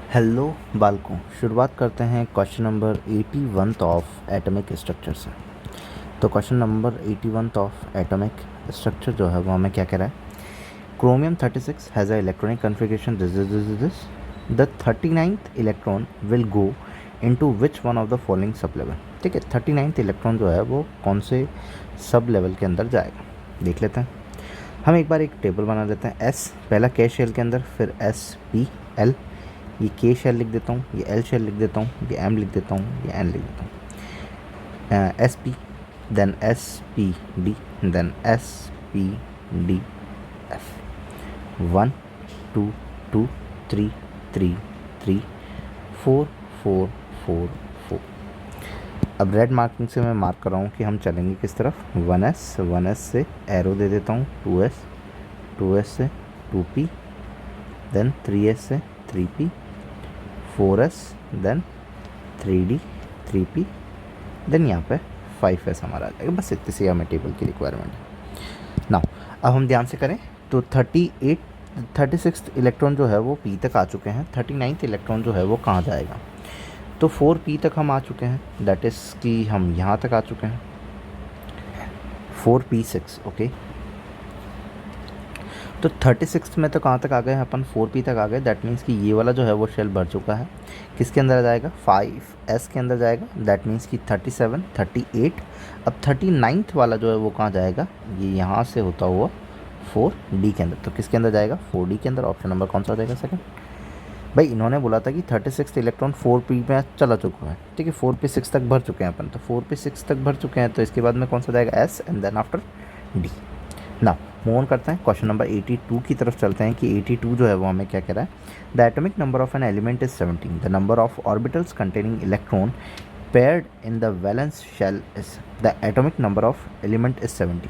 Hello बालकों, शुरुआत करते हैं question number 81 of atomic structure से। तो question number 81 of atomic structure जो है वो हमें क्या कह रहा है। Chromium 36 has a electronic configuration this the 39th electron will go into which one of the following sub level. ठीक है, 39th इलेक्ट्रॉन जो है वो कौन से सब लेवल के अंदर जाएगा, देख लेते हैं। हम एक बार एक टेबल बना लेते हैं। एस पहला के शेल के अंदर, फिर एस पी एल, ये के शेल लिख देता हूँ, ये एल शेल लिख देता हूँ, ये एम लिख देता हूँ, ये एन लिख देता हूँ। S P, then S P D, then S P D F. 1 2 2 3 3 3 4 4 4 4। अब रेड मार्किंग से मैं मार्क कर रहा हूँ कि हम चलेंगे किस तरफ। 1s से एरो दे देता हूँ, 2s से 2p, देन 3s से 3p, 4s, then 3d 3p, then यहाँ पे 5s हमारा आ जाएगा। बस इतनी सी हमें टेबल की रिक्वायरमेंट है। नाउ अब हम ध्यान से करें तो 36 इलेक्ट्रॉन जो है वो p तक आ चुके हैं। 39th इलेक्ट्रॉन जो है वो कहाँ जाएगा, तो 4p तक हम आ चुके हैं, दैट इज़ कि हम यहाँ तक आ चुके हैं, 4p6। ओके, तो 36 में तो कहाँ तक आ गए हैं अपन, 4p तक आ गए। दैट मीन्स कि ये वाला जो है वो शेल भर चुका है। किसके अंदर आ जाएगा, 5s के अंदर जाएगा। दैट मीन्स कि 37 38। अब 39th वाला जो है वो कहाँ जाएगा, ये यहाँ से होता हुआ 4d के अंदर। तो किसके अंदर जाएगा, 4d के अंदर। ऑप्शन नंबर कौन सा हो जाएगा, सेकंड। भाई इन्होंने बोला था कि 36 इलेक्ट्रॉन 4p में चला चुका है। ठीक है, 4p6 तक भर चुके हैं अपन, तो 4p6 तक भर चुके हैं, तो इसके बाद में कौन सा जाएगा, s, and then after d। ना मूव ऑन करते हैं, क्वेश्चन नंबर 82 की तरफ चलते हैं कि 82 जो है वो हमें क्या कह रहा है। The atomic number of an element is 17, the number of orbitals containing electron paired in the valence shell is. The atomic number of element is 17।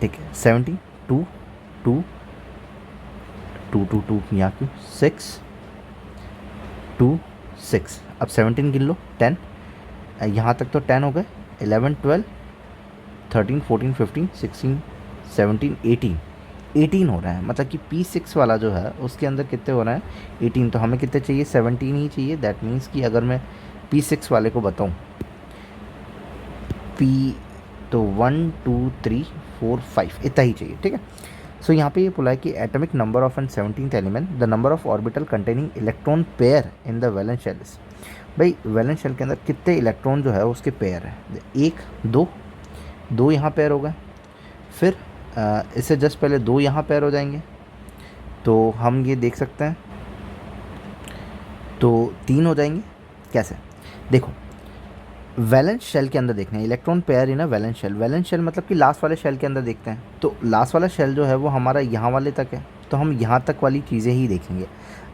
ठीक है, 17 2 2 2 2 2 यहाँ क्यों 6 2 6। अब 17 गिन लो, 10, यहाँ तक तो 10 हो गए, 11 12 13 14 15 16 17 18 हो रहा है। मतलब कि P6 वाला जो है उसके अंदर कितने हो रहे हैं, 18। तो हमें कितने चाहिए, 17 ही चाहिए। दैट मीन्स कि अगर मैं P6 वाले को बताऊँ, P तो 1 2 3 4 5 इतना ही चाहिए। ठीक है, सो यहाँ पे ये बोला है कि atomic number of an 17th element, the number of orbital containing electron pair in the valence shell. भाई वैलेंस शेल के अंदर कितने इलेक्ट्रॉन जो है उसके पेयर है, 1 2 यहाँ पेयर हो गए, फिर इससे जस्ट पहले 2 यहाँ पेयर हो जाएंगे, तो हम ये देख सकते हैं, तो 3 हो जाएंगे। कैसे, देखो वैलेंस शेल के अंदर देखना है, इलेक्ट्रॉन पेयर इन अ वैलेंस शेल। वैलेंस शेल मतलब कि लास्ट वाले शेल के अंदर देखते हैं, तो लास्ट वाला शेल जो है वो हमारा यहाँ वाले तक है, तो हम यहाँ तक वाली चीज़ें ही देखेंगे।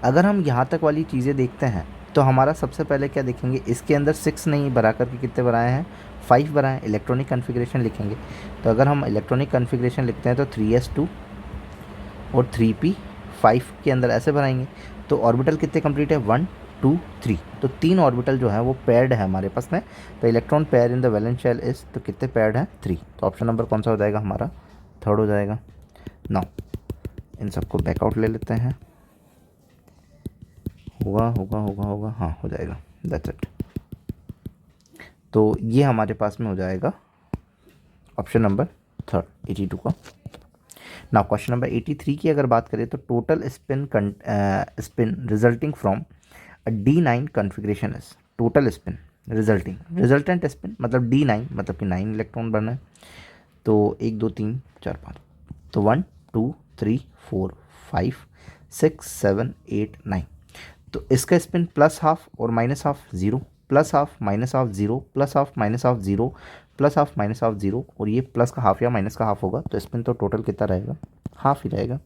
अगर हम यहाँ तक वाली चीज़ें देखते हैं तो हमारा सबसे पहले क्या देखेंगे, इसके अंदर 6 नहीं भरा करके कितने बनाए हैं, 5 बनाए। इलेक्ट्रॉनिक कन्फिग्रेशन लिखेंगे, तो अगर हम इलेक्ट्रॉनिक कन्फिग्रेशन लिखते हैं तो 3s2 और 3p5 के अंदर ऐसे बनाएंगे। तो ऑर्बिटल कितने कंप्लीट है, 1 2 3। तो 3 ऑर्बिटल जो है वो पेयर्ड है हमारे पास में। तो electron pair in the valence shell is, तो कितने पेयर्ड हैं, 3। तो ऑप्शन नंबर कौन सा हो जाएगा हमारा, थर्ड हो जाएगा। नाउ इन सबको बैकआउट ले लेते हैं, होगा हाँ हो जाएगा, दैट्स इट। तो ये हमारे पास में हो जाएगा ऑप्शन नंबर थर्ड 82 का। नाउ क्वेश्चन नंबर 83 की अगर बात करें तो total spin resulting from D9 configuration is. Total spin resultant spin मतलब D9 मतलब कि 9 इलेक्ट्रॉन बनना है। तो 1 2 3 4 5, तो 1 2 3 4 5 6 7 8 9। तो इसका स्पिन प्लस हाफ और minus half, zero, plus half minus half zero, plus half minus half zero, plus half minus half zero, और ये प्लस का हाफ या माइनस का हाफ होगा। तो स्पिन तो टोटल कितना रहेगा, हाफ ही रहेगा,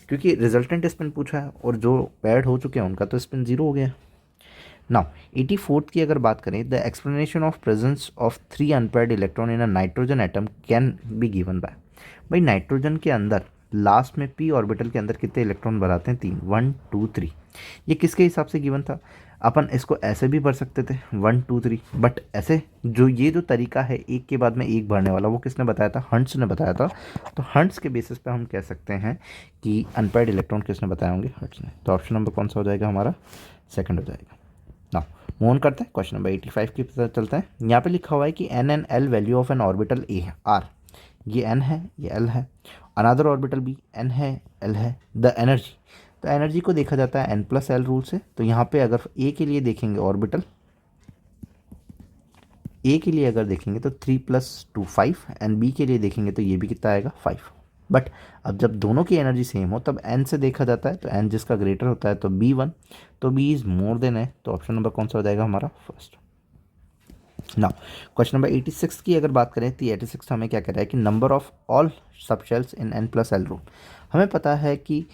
क्योंकि रिजल्टेंट स्पिन पूछा है और जो पैड हो चुके हैं उनका तो स्पिन जीरो हो गया। नाउ 84th की अगर बात करें, the explanation of presence of 3 unpaired electron in a nitrogen atom can be given by. भाई नाइट्रोजन के अंदर लास्ट में p ऑर्बिटल के अंदर कितने इलेक्ट्रॉन बनाते हैं, 3, 1 2 3। ये किसके हिसाब से गिवन था, अपन इसको ऐसे भी भर सकते थे 1 2 3, बट ऐसे जो तरीका है एक के बाद में एक भरने वाला, वो किसने बताया था? हंट्स ने बताया था। तो हंट्स के बेसिस पे हम कह सकते हैं कि अनपेयर्ड इलेक्ट्रॉन किसने बताए होंगे? हंट्स ने। तो ऑप्शन नंबर कौन सा हो जाएगा हमारा? सेकंड हो जाएगा। ना मूव ऑन करते हैं, क्वेश्चन नंबर 85 की तरफ चलते हैं। यहाँ पे लिखा हुआ है कि N and L value of N orbital A है आर, ये एन है, ये एल है, अनदर ऑर्बिटल बी एन है, एल है, द एनर्जी। तो एनर्जी को देखा जाता है एन प्लस एल रूल से। तो यहाँ पे अगर ए के लिए देखेंगे ऑर्बिटल ए के लिए अगर देखेंगे तो 3 + 2 5, एंड बी के लिए देखेंगे तो ये भी कितना आएगा 5। बट अब जब दोनों की एनर्जी सेम हो तब एन से देखा जाता है, तो एन जिसका ग्रेटर होता है तो बी 1, तो बी इज़ मोर देन है। तो ऑप्शन नंबर कौन सा हो जाएगा हमारा? फर्स्ट। नाउ क्वेश्चन नंबर 86 की अगर बात करें तो 86 हमें क्या कह रहा है कि number of all subshells in an plus L rule. हमें पता है कि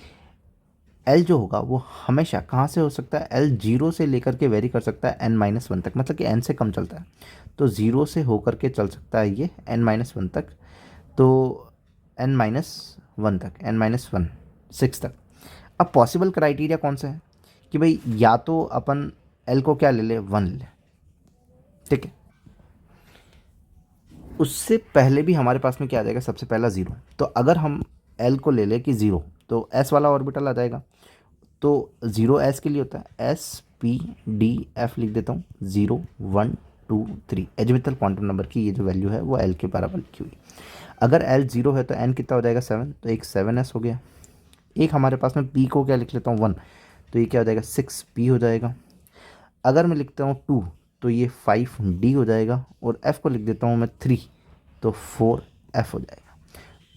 एल जो होगा वो हमेशा कहाँ से हो सकता है? एल 0 से लेकर के वेरी कर सकता है n-1 तक, मतलब कि n से कम चलता है। तो 0 से होकर के चल सकता है ये n-1 तक, तो n-1 तक, n-1 6 तक। अब पॉसिबल क्राइटेरिया कौन सा है कि भाई या तो अपन एल को क्या ले ले? 1 ले, ठीक है। उससे पहले भी हमारे पास में क्या आ जाएगा? सबसे पहला 0। तो अगर हम एल को ले ले कि 0, तो एस वाला ऑर्बिटल आ जाएगा। तो 0 एस के लिए होता है S-P-D-F लिख देता हूँ, 0 1 2 3 एजिमुथल क्वांटम नंबर की ये जो वैल्यू है वो एल के बराबर लिखी हुई। अगर एल 0 है तो एन कितना हो जाएगा? 7, तो एक 7s हो गया। एक हमारे पास में पी को क्या लिख लेता हूँ? 1, तो ये क्या हो जाएगा? 6p हो जाएगा। अगर मैं लिखता हूँ 2, तो ये 5d हो जाएगा, और f को लिख देता हूँ मैं 3, तो 4f हो जाएगा।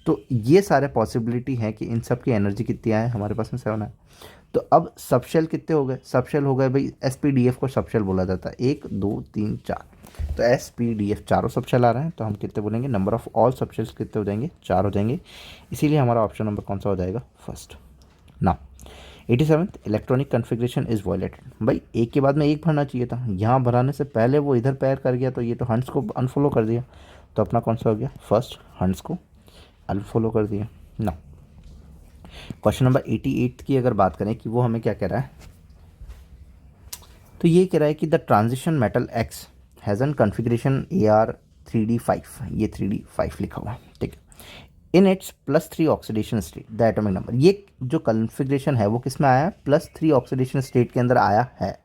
तो ये सारे पॉसिबिलिटी हैं कि इन सब की एनर्जी कितनी है हमारे पास में? 7 है। तो अब सबशेल कितने हो गए? सबशेल हो गए भाई, SPDF को सबशेल बोला जाता है, 1 2 3 4। तो SPDF चारों सबशेल आ रहे हैं, तो हम कितने बोलेंगे? नंबर ऑफ ऑल सबशेल्स कितने हो जाएंगे? 4 हो जाएंगे। इसीलिए हमारा ऑप्शन नंबर कौन सा हो जाएगा? First. Now 87th, electronic configuration is violated. भाई एक के बाद में एक भरना चाहिए था, यहाँ भराने से पहले वो इधर पैर कर गया, तो ये तो हंट्स को अनफॉलो कर दिया। तो अपना कौन सा हो गया? फर्स्ट, हंट्स को अनफॉलो कर दिया ना। क्वेश्चन नंबर 88 की अगर बात करें कि वो हमें क्या कह रहा है, तो ये कह रहा है कि the transition metal x has an configuration AR3D5, ये 3D5 लिखा हुआ है, ठीक है। In its +3 oxidation state the atomic number, ये जो कन्फिग्रेशन है वो किस में आया है? +3 ऑक्सीडेशन स्टेट के अंदर आया है।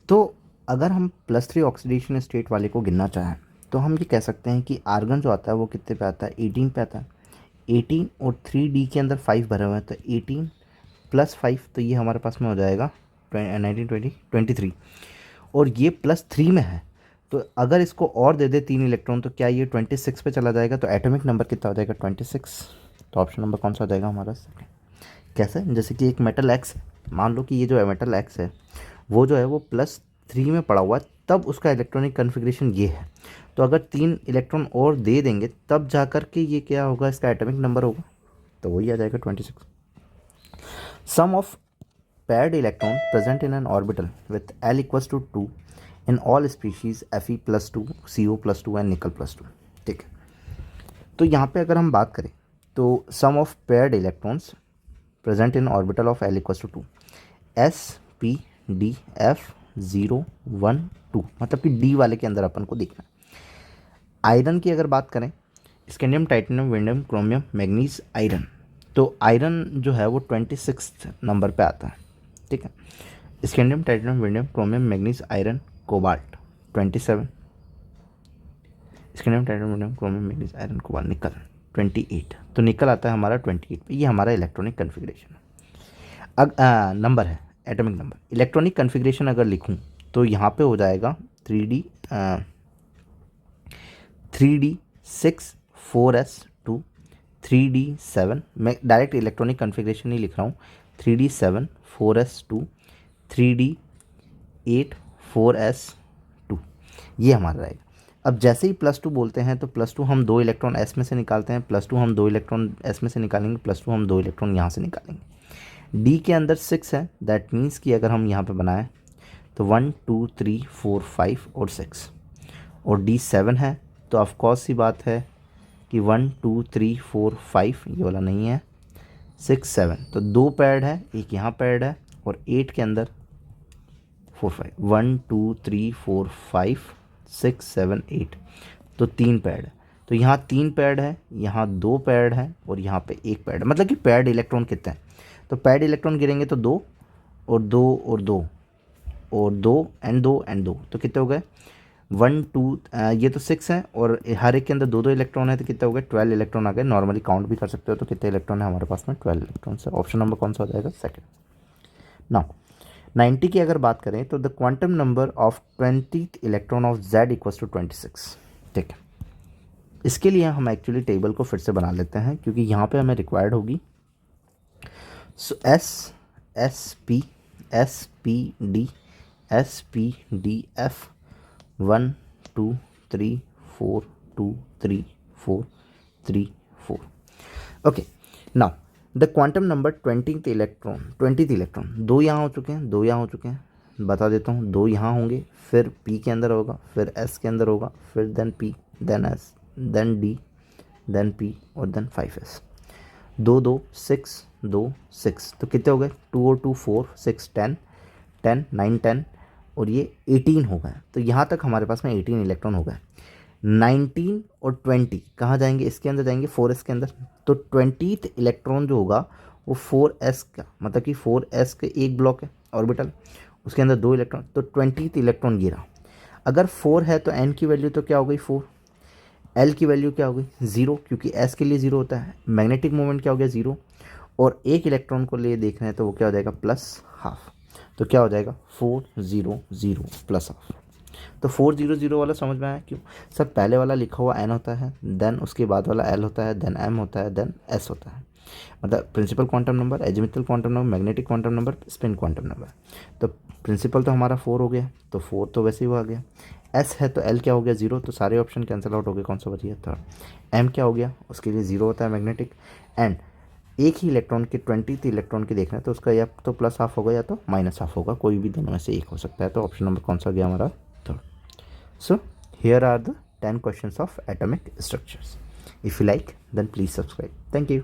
तो अगर हम +3 ऑक्सीडेशन स्टेट वाले को गिनना चाहें तो हम ये कह सकते हैं कि आर्गन जो आता है वो कितने पे आता है? 18 पे आता है। 18 और 3D के अंदर 5 भरे हुए हैं, तो 18 + 5, तो ये हमारे पास में हो जाएगा 19 20 23। और ये +3 में है, तो अगर इसको और दे दे 3 इलेक्ट्रॉन, तो क्या ये 26 पे चला जाएगा? तो एटॉमिक नंबर कितना हो जाएगा? 26। तो ऑप्शन नंबर कौन सा हो जाएगा हमारा? सेकंड। कैसे? जैसे कि एक मेटल एक्स, मान लो कि ये जो मेटल एक्स है वो जो है वो +3 में पड़ा हुआ है, तब उसका इलेक्ट्रॉनिक कन्फिग्रेशन ये है। तो अगर 3 इलेक्ट्रॉन और दे देंगे तब जा कर के ये क्या होगा? इसका एटॉमिक नंबर होगा, तो वही आ जाएगा 26। सम of paired electron present in an orbital with L = 2 in all species Fe+2, CO+2 and Nickel+2, ठीक है। तो यहाँ पे अगर हम बात करें तो some of paired electrons present in orbital of L = 2, SPDF 0 1 2, मतलब कि डी वाले के अंदर अपन को देखना है। आयरन की अगर बात करें, scandium, titanium, vanadium, chromium, manganese, iron, तो आयरन जो है वो 26 नंबर पे आता है, ठीक है। Scandium, titanium, vanadium, chromium, manganese, iron, cobalt 27। Scandium, titanium, vanadium, chromium, manganese, iron, cobalt, nickel 28। तो निकल आता है हमारा 28 पे। ये हमारा इलेक्ट्रॉनिक कन्फिग्रेशन नंबर है, एटॉमिक नंबर। इलेक्ट्रॉनिक कन्फिग्रेशन अगर लिखूँ तो यहाँ पे हो जाएगा 3D 6 4s2 3D 7। मैं डायरेक्ट इलेक्ट्रॉनिक कन्फिग्रेशन ही लिख रहा हूँ, 3D 7 4s2 3D 8 4s2, ये हमारा रहेगा। अब जैसे ही +2 बोलते हैं तो +2 हम 2 इलेक्ट्रॉन s में से निकालते हैं, +2 हम 2 इलेक्ट्रॉन s में से निकालेंगे, +2 हम 2 इलेक्ट्रॉन यहाँ से निकालेंगे। d के अंदर 6 है, दैट मीन्स कि अगर हम यहाँ पे बनाएं तो 1 2 3 4 5 और 6, और d 7 है, तो ऑफकोर्स सी बात है कि 1 2 3 4 5 ये वाला नहीं है, 6 7, तो 2 पैड है, एक यहाँ पैड है, और 8 के अंदर 4 5 1 2 3 4 5 6 7 8, तो 3 पैड है। तो यहाँ 3 पैड है, यहाँ 2 पैड है और यहाँ पे 1 पैड है, मतलब कि पैड इलेक्ट्रॉन कितने हैं। तो पैड इलेक्ट्रॉन गिरेंगे तो 2 और 2 और 2 और 2 एंड 2 एंड 2, तो कितने हो गए 1 2, ये तो 6 है और हर एक के अंदर 2 2 इलेक्ट्रॉन है, तो कितने हो गए 12 इलेक्ट्रॉन आ गए। नॉर्मली काउंट भी कर सकते हो, तो कितने इलेक्ट्रॉन है हमारे पास में 12 इलेक्ट्रॉन है। ऑप्शन नंबर कौन सा हो जाएगा, सेकंड। नाउ 90 की अगर बात करें तो the quantum number of 20th electron of Z equals to 26। ठीक है, इसके लिए हम एक्चुअली टेबल को फिर से बना लेते हैं क्योंकि यहाँ पे हमें रिक्वायर्ड होगी। सो SP DF 1 2 3 4 2 3 4 3 4। Okay, now the quantum number 20th electron, 2 यहाँ हो चुके हैं, 2 यहाँ हो चुके हैं, बता देता हूँ। 2 यहाँ होंगे, फिर P के अंदर होगा, फिर S के अंदर होगा, फिर then P, then S, then D, then P और देन 5S। 2 2 6 2 6, तो कितने हो गए 2 और 2 4 6 10 10 9 10 और ये 18 हो गए। तो यहाँ तक हमारे पास में 18 इलेक्ट्रॉन हो गए। 19 और 20 कहाँ जाएंगे, इसके अंदर जाएंगे 4s के अंदर। तो 20th इलेक्ट्रॉन जो होगा वो 4s का, मतलब कि 4s के एक ब्लॉक है ऑर्बिटल, उसके अंदर 2 इलेक्ट्रॉन, तो 20th इलेक्ट्रॉन गिरा। अगर 4 है तो n की वैल्यू तो क्या हो गई 4, l की वैल्यू क्या हो गई 0, क्योंकि s के लिए 0 होता है। मैग्नेटिक मोमेंट क्या हो गया 0, और एक इलेक्ट्रॉन को लिए देख रहे हैं तो वो क्या हो जाएगा +½ तो क्या हो जाएगा 4 0 0 +½ तो 4 0 0 वाला समझ में आया क्यों सर, पहले वाला लिखा हुआ n होता है, देन उसके बाद वाला l होता है, देन m होता है, देन s होता है। मतलब principal quantum number, azimuthal quantum number, magnetic quantum number, spin quantum number. तो प्रिंसिपल तो हमारा 4 हो गया, तो 4 तो वैसे ही वो आ गया। s है तो l क्या हो गया 0, तो सारे ऑप्शन कैंसिल आउट हो गए, कौन सा बच गया थर्ड। m क्या हो गया, उसके लिए 0 होता है मैग्नेटिक, एंड एक ही इलेक्ट्रॉन के 20th इलेक्ट्रॉन की देखना है तो उसका या तो +½ होगा या तो -½ होगा, कोई भी दोनों में से एक हो सकता है। तो ऑप्शन नंबर कौन सा गया हमारा third. So here are the 10 questions of atomic structures. If you like, then please subscribe. Thank you.